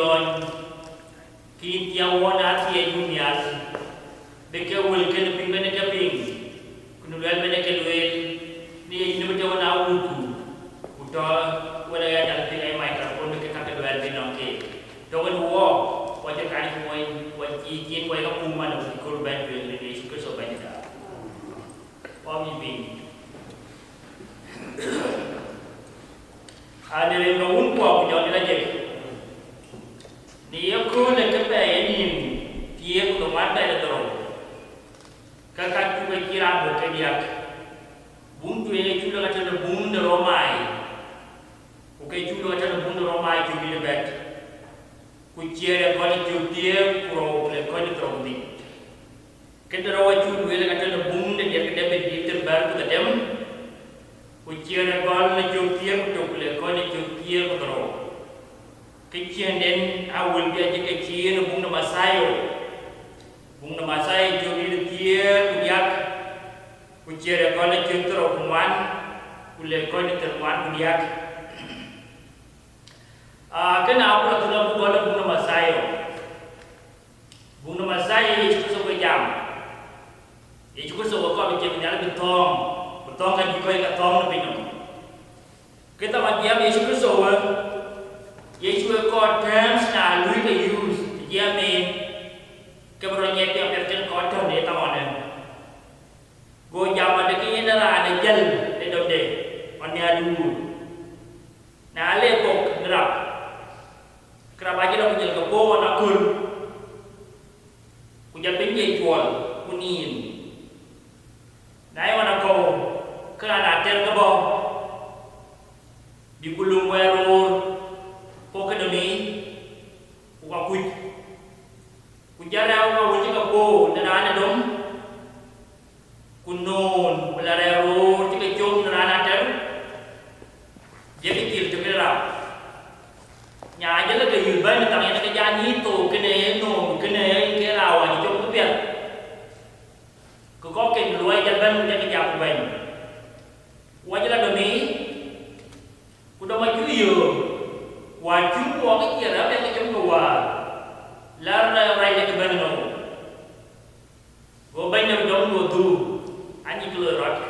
yon kin tiawan ati dunia beke wul ken ping bene ke ping kunulal bene ke luel ni ni betul na wuku uto wala ya dal ping ai microphone ke ka ke luel bene ke to wen wo wa je kan ko wa ji ji ko ka kuma na ko ban pe ni ni ko so ban da o mi ping ada yang ngawun ko ko ni la je ni ko le ke pe ni dia ko mata da tro kakak juga kira bukan dia buntu ini juga kata buntu romai oke juga kata buntu romai juga di bet kuciara kau itu dia pro le kau itu terobdi kita rawat juga le kata buntu dia kata bet dia terbar tu dem kuciara kau itu dia betul le kau itu dia betul kecian den awal dia je kecian buntu masayo buntu masayo juga dia kuliah kuciara kau cintro kuman kuliah kau ni terkuat kuliah kenapa tu nak buat bunga masayo itu cukup jam itu cukup kau bikin menjadi betong kan juga ikat tong lebih nom kita macam itu cukup kau terms na lui ke use dia main keberanian yang terjadi kotor ni tahunan. Go zaman dekini nara ada jel di dode, mana dulu. Nah le kok nerap. Kerap aja lah jel kebo nakul. Kuja penjai jual kunin. Nah mana kau kerana ter kebo di gulung werur kok kedemi uang kuj. Kujara ko wajib ko nana dom kunon belarero jika jom nana ter jadi kil tukira nya aja la ke yuban tang ya ke jani to kene no kene ke rawa jom ko pian ko ke luai jaban ke jap ban wajala domi kuda maju yo waju ko ke kira be ke jom ko wa larna rai ke banno go banno dom go tu ani kilo rat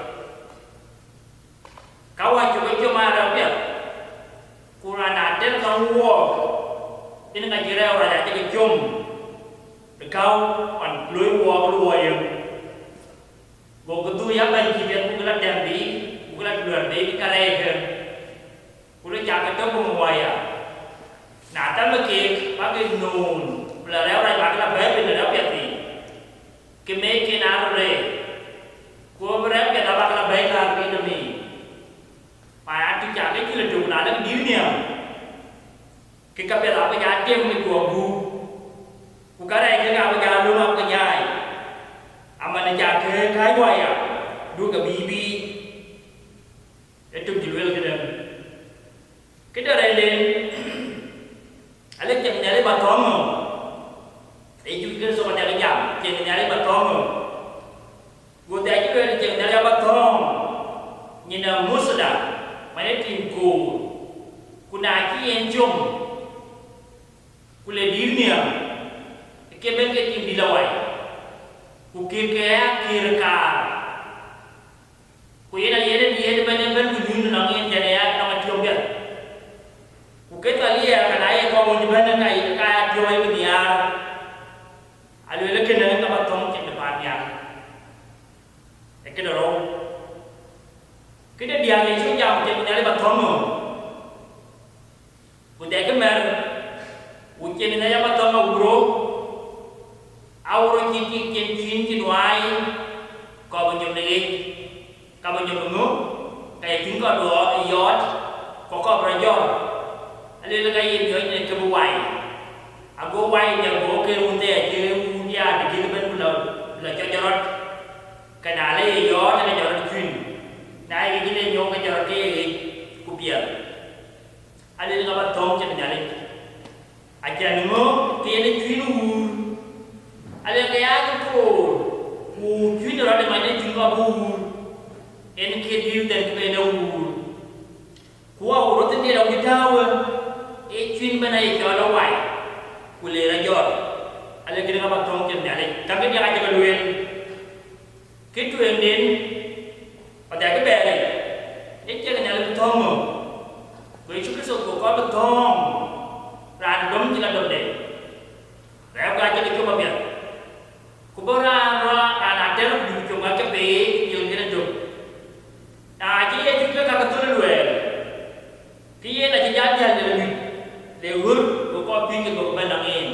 kawa ju ke mara pia kurana den kan wo ini ngajira ora ya ke jom de kau an loi wo yo go go tu ya ban ki ben ku la dem bi ku la duar be ka re ke ku la ja ka to mo wa ya na ta ma ke ba ke non là réo đây bạn là bé bên là réo biệt gì cái mấy cái nào rồi cô réo cái đó bạn là bé là cái gì phải ăn cái chả cái là chủ là nó điếu nhiều cái cặp biệt là bây giờ tiêm cái của bu cái này cái nào bây giờ luôn không cái nhai mà nó chả cái quay à đuôi cái bibi để chung chịu cái đó cái đó đây lên anh lấy chậm nhà lấy bà thon không itu kita soal nyari jam, jangan nyari batong. Gua tadi juga jangan nyari batong. Nyina musda, mana timku, kunaki enjom, kule dirnia, keben ke tim dilawai, kukir kaya kirkar. Kuyena dia depan kujun nangin jaya nama tiomber. Kuketa liya kanai kau menjebana kai kaya tiomai beniar. Alu le kena ka batong ke depan ya ke doro kita dia ni jam ke nyari batong udah ke mer uce ni ya batong ugro auro kiki kin wai ko banyo ni ka banyo ngo kaya kin ko do yot ko berjor alu le kai yo ni ke buai ago wai dia go ke unde je dia di ben la jorot kana le yo na jorot kwin nai gi le yo ka jorot ke ku pia ale nga ba tong che nyale aja ngo ke le kwin u ale ka ya ko kwin ro de ma ne jing ba bu en ke diu den ke no u ku wa ro te de ro ki taw e kwin ba nai ka lo wai kulera jor ale kini ngapa tong ken ale kambe dia aja kaluen kitu endin pada ke bere ekje kan ale tong mo go Yesus Kristus ko ko tong ran dom jila dom de ra ga je ke mabia ku bora ra ana der du ko ma ke be yo ni do ta ji ye ju ka ka tu luwe ki ye na ji ja ja le wur ko pin ke ko ban angin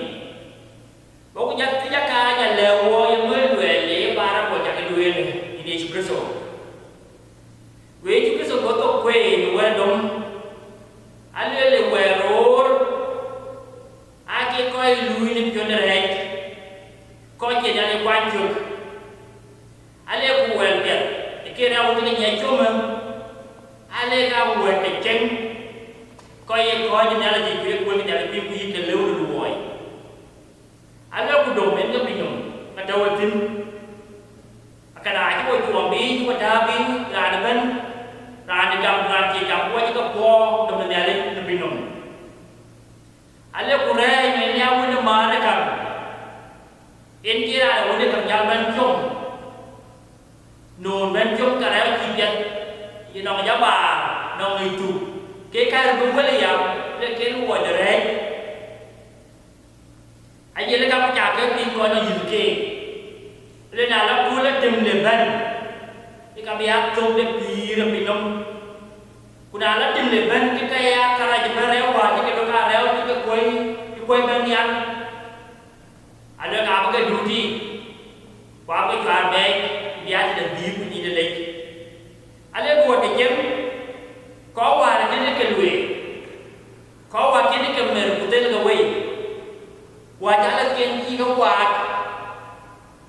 ko ja ti ja ka ja le wo ye me luwe le bara ko ja ke luwe ni Yesus Kristus we Yesus Kristus ko to kwe ni we dom ale le we ror ake ko lui ni pyo ne rek ko ke ja le kwan chuk ale ku we be ke ra wo ni nya choma ale ga we ke chen ko ye ko ni na la ji ku ko ni na la bi ku yi ke le wo lu woi ale ku do men ga bi nyom ka da wo tin akana ai ko ku bi ku da bi ra da ben ra ni gam ra ti gam ko ji ko po do men ale ni bi nyom ale ku re ni nya wo ni ma na ka en ji ra wo ni ka ya ben chom non ben chom ka ra ki biat yi no ya ba no ngi tu ke ka ru bu le ya le ke lu wo de re ai ye le ka pa cha ke tin ko no yin ke le na la ku le tim le ben ni ka bia chom le pi re pi nom ku na la tim le ben ke ka ya ka ra je ba re wa ke ka ra re ke koi ben yan ada ka ba ke duty kwa ba chwa be bia de bi ku ni de le ale ko de jem ko wa de ne ke luwe ko wa ke ne ke mer ku te ga we wa ja la ken ji ga wa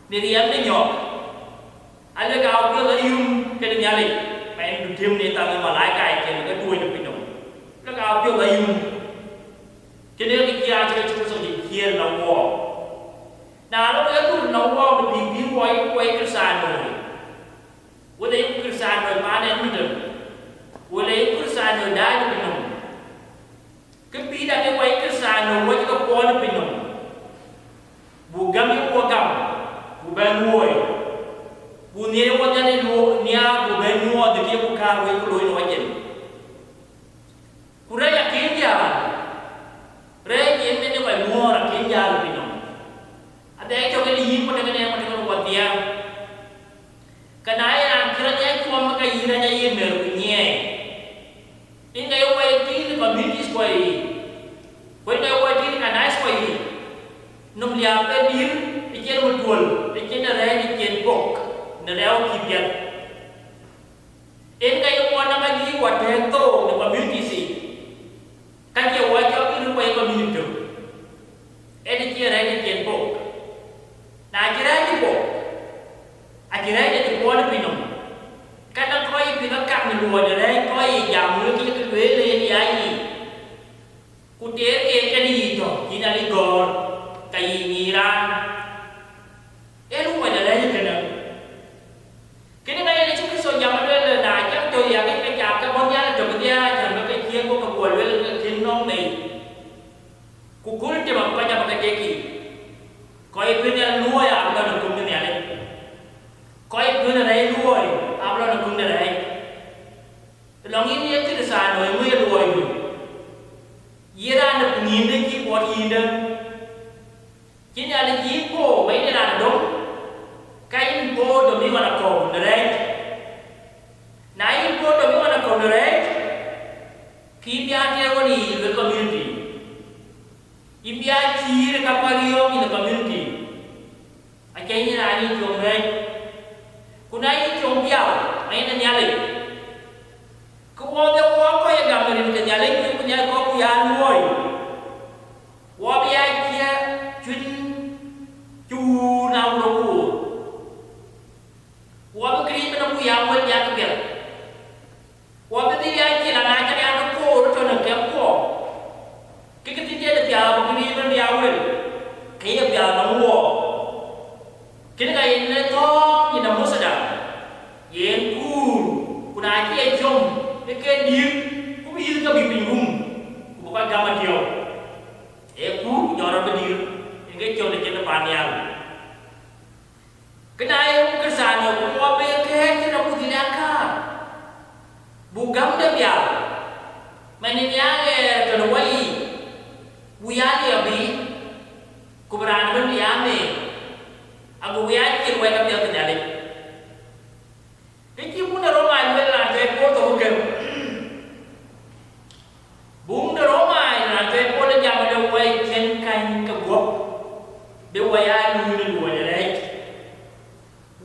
ni riam ni nyok ale ga ko la yum ke de nyale ba en du tim ni ta ga ma lai kai ke ga tuoi ni pinong la ga ko la yum ke ne ke ya che chu so ni kien la wo na lo ke tu na wo de bi wai ke sa no wala yung Kristiyano ay paano yung dun wala yung Kristiyano dahil pinong kapida ke wala yung Kristiyano wala yung kapwa na pinong bugam yung wagam buban woy bunire wala niya buban mo dagi yung bukaro yung kuloy na wajan kura yakin ya re yin men yung ay mo rakin ya pinong at ay kyo kalihin mo na ganyan mo na wadya kanaya kiranya ko maka yiranya yemer kunye inga yo wai tin communities ko yi ko inga yo wai tin kanais ko yi num lia pe dir iken mutol iken re iken bok na reo kibyan inga yo wana ka gi wa tento na communities yi ka ke wa jo iru ko community edi ke re iken bok na kira di bok akhirnya jadi kuat pinong kadang kau yang pinong kak meluat dari kau yang jamu kita keluar dari air kuter ke kadi itu kita ligor kayi niran lu ada dari kena kini kaya ni cuma so jamu dulu na jam tu yang kita cakap banyak tu dia jangan pakai kian kau kebuat dulu ke kinong ni kukul dia banyak pakai keki kau yang pinong luar ya bukan hukum ni ada koi pun ada luai, apa nak pun ada. Long ini yang kita sana, yang mana luai tu. Ia ada pengindek ki buat indek. Kini ada jipo, mana ada dong. Kain po demi mana kau direct. Naik po demi mana kau direct. Kibiar dia wani the community. Kibiar kiri kapariom in the community. Akhirnya ada ni direct. Kunai chong biao mai na nyale ko wo de wo ko ya gamarin ke nyale ku punya ko ya nuoi wo bia kia chun chu na ro ku wo ba kri na ku ya wo ya ke bia wo ba ti ya ki la na ka ya ko ro to na ke ko ke ti dia de bia ba kri na ya wo ke ya bia na wo kini ka yin to ni na musa yen kuna ki jom ke dir ku bi ka bi pingum ku bukan gama dio ku nyora be dir cho được trên bàn nhà cái này cái sản nó cũng qua bên cái chứ đâu có gì đáng cả bu gắm được ya mà nên nhá cái cái quay bu ya đi ở bi cô bạn bên bi ya này aku bu ya chỉ quay cái việc này cái chuyện muốn nó mai lên là cái cô tôi kêu bún nó mai là cái cô lên nhà mà đâu quay trên canh cái guốc để quay ai nuôi lên đuổi đấy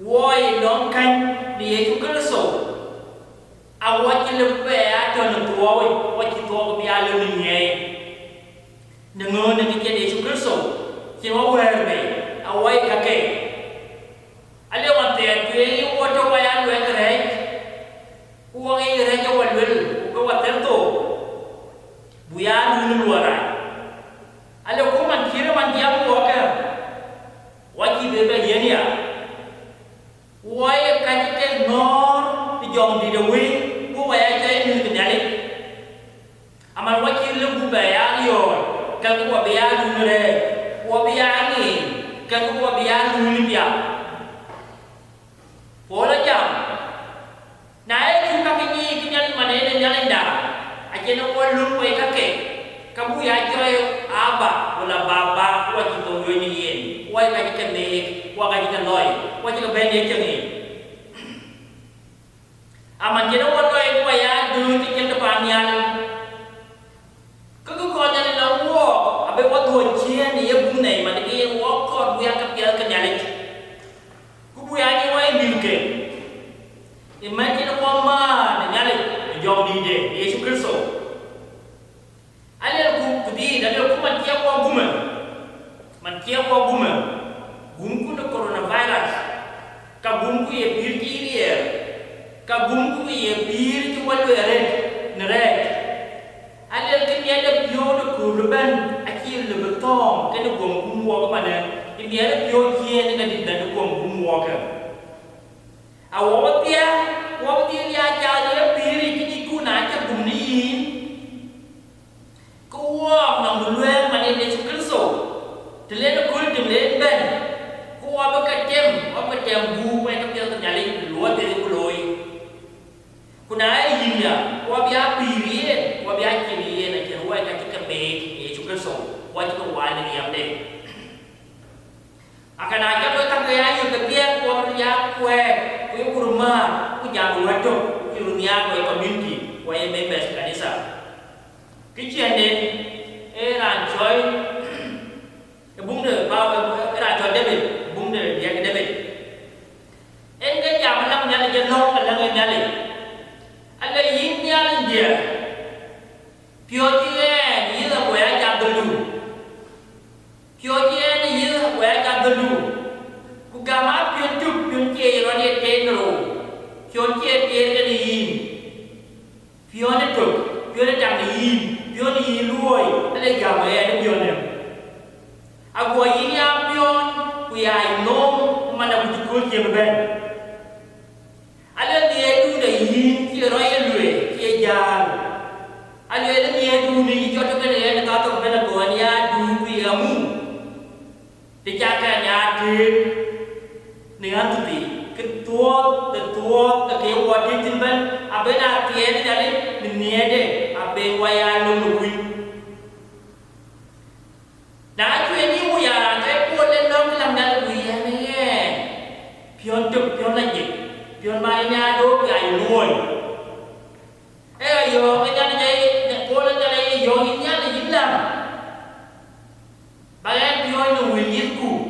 woi long kan dia itu kerso awak lebih cho nên tua woi chỉ tua có bia lên mình nghe dengan dengan dia itu kerso chỉ mau về về awak kakek ada orang tiada tu yang awak coba yang dua kerja uang yang kerja awak beli awak tentu buaya dulu luar ada kau mankira mandiam awak kan wajib bebas dia ni ya why cái nor đi dòng đi đâu đi bố bé chơi như thế này mà why khi lúc bố bé ăn rồi cái bố bé ăn như thế bố bé ăn gì cái bố bé ăn như thế nào phố đó chẳng nãy chúng ta cái nhân mà nên nhân lên đà anh chị nó quan luôn với các cái bố bé chơi aba hoặc là baba hoặc là tổ người như vậy why cái này qua cái loi qua cái bên này chẳng gì aman jadi orang lain buaya dulu di depan yang kau jadi lawa abe buat dua cian dia bung nei mana dia walk kau buaya kapal kenyalik ku buaya ni buaya milke iman jadi orang mana nyalik jauh di dia Yesus Kristus ada aku kudi ada aku manusia orang guma gumku de coronavirus kabumku ye birkiri ye kabumku ye bir ci walu red neret alel ke dia de bio de kurban akil le beton ke de gumku mo ka mana dia de bio kie ne di de gumku mo ka awotia ya ja de bir ci ku na ca gum ni ko wa na mulwe mane de Kristo tele de kul de le ben qua bất cái chém bu quay các tiêu nhà linh lúa về cái lối cô nói gì nhỉ qua bia bì qua bia chỉ này chỉ quay cái bề để chụp cái sổ quay cái quay này làm đây akan aja lo tak kaya yung kebia qua bia kue rumah ku jago waduh ku dunia ku community ku members kanisa cái chuyện này là chơi bung được bao là chơi David bung được dia ke David cái jam lang nyali jenong lang nyali ada yin nyali dia pio dia ni la boya jam dulu pio dia ni la boya jam dulu ku gama pio tu pio che ro dia ten ro pio che dia ke ni pio ni tu pio ni jam ni pio ni luoi ada gama ya ni pio ni agua ini apion kuya nom mana bujukul kia ben ada dia tu dah yin kia roya lue kia jan ada dia tu ni jodoh kan dia nak tahu ben agua ni adu kuya mu dijaga nyati dengan tu ketua ke wadi timban abe na tie ni jale ni de abe waya nom lui đã chuyện như bây giờ cái quân lên đông làm đại quỷ này nghe pion trực pion là gì pion mai nha đố gài nuôi ấy là giờ cái nhà này quân lên đây giờ những nhà này dính làm bà em pion là quỷ giết cụ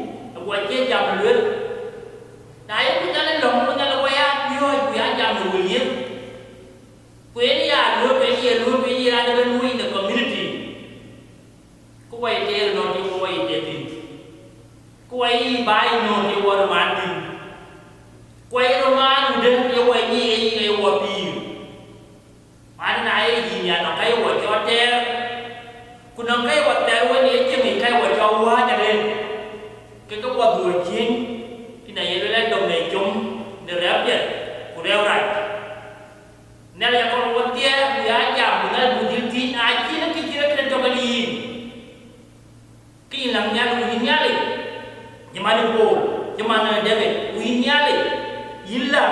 quỷ chết chồng luyện đấy cái nhà này lồng cái nhà là quay ăn pion quỷ ăn chồng là quỷ giết quỷ đi à quỷ gì ra bên nuôi the community quay dia no di quay dia tin quay bai no di war man tin quay roman udah dia quay ni cái war pi man nai gì nhà nó cái war cho te kun nó cái war te war ni chứ mình cái war cho wa cho nên cái war đuổi chiến cái này lên đồng này chúng để rap vậy của đeo right nên là con war te dia jam dengan budil tin ai chi nó cái chi nó cho cái gì cái làm nhà luôn nhà đi Jamani Paul, jamani David, uinyale illa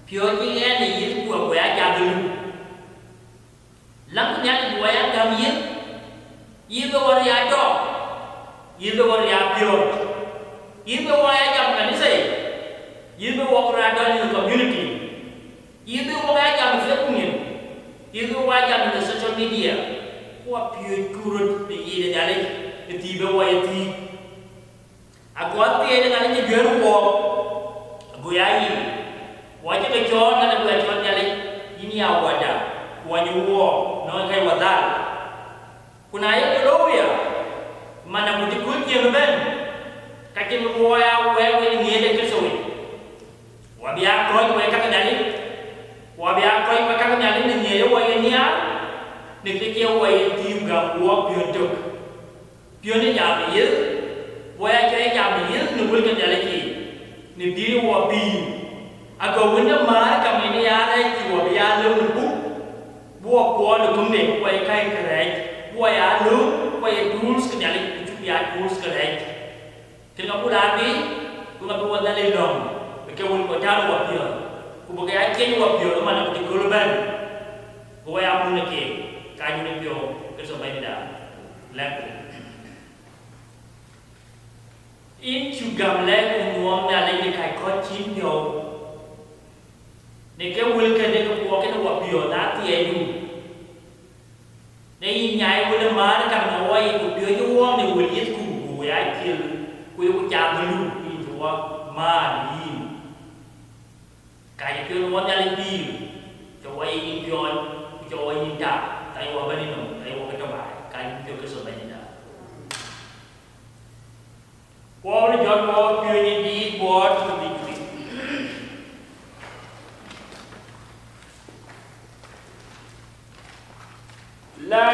pioji ene yil kwa ya jadulu. Lang nyali kwa ya gamye, yil war ya do, yil war ya piot, yil war ya jam kanisa, yil war ya do in community, yil war ya jam Facebook, yil war ya jam in social media. Kwa piot kurut di yil jale, tiba war ya ti. Aku hati dengan ini jual uang, goyai, wajib kecuali kalau kecuali nyali ini awak ada, wajib uang, non kayak wadal. Kunaya dulu ya, mana putih kucing ben, kaki uang ini ada kesuai. Wabia kau mereka kenyali, wabia kau mereka kenyali ni dia uang ini ya, ni kerja uang itu juga uang biaduk, biaduk jadi ya. Waya kaya jam ni nubul kan jalan ki, ni diri wabi. Aku benda mar kami ni ada ki wabi ada nubu, buat buat nukum ni waya kaya kerai, waya lu waya tools kan jalan itu ya tools kerai. Kena aku lagi, aku nak buat dalam dong, berkewan kocar wabi. Aku pakai aja wabi, lu mana putih korban. Waya aku nak ke, kayu ni pio kesampai ni dah, lepas. In chugam le nuam na le kai ko chin yo ne ke wil ke ne ko ke no wa bio na ti e du ne yin nyai wil ma na kam no wa ku bio yo wa ne wil yit ku ya ki ku yo cha lu ni to wa ma ni kai ke no wa na le bi to wa yin bio to wa yin ta tai wa ba ni no tai wa ka ba kai bio ke so ba ni da Paul John Paul Purity Board to be La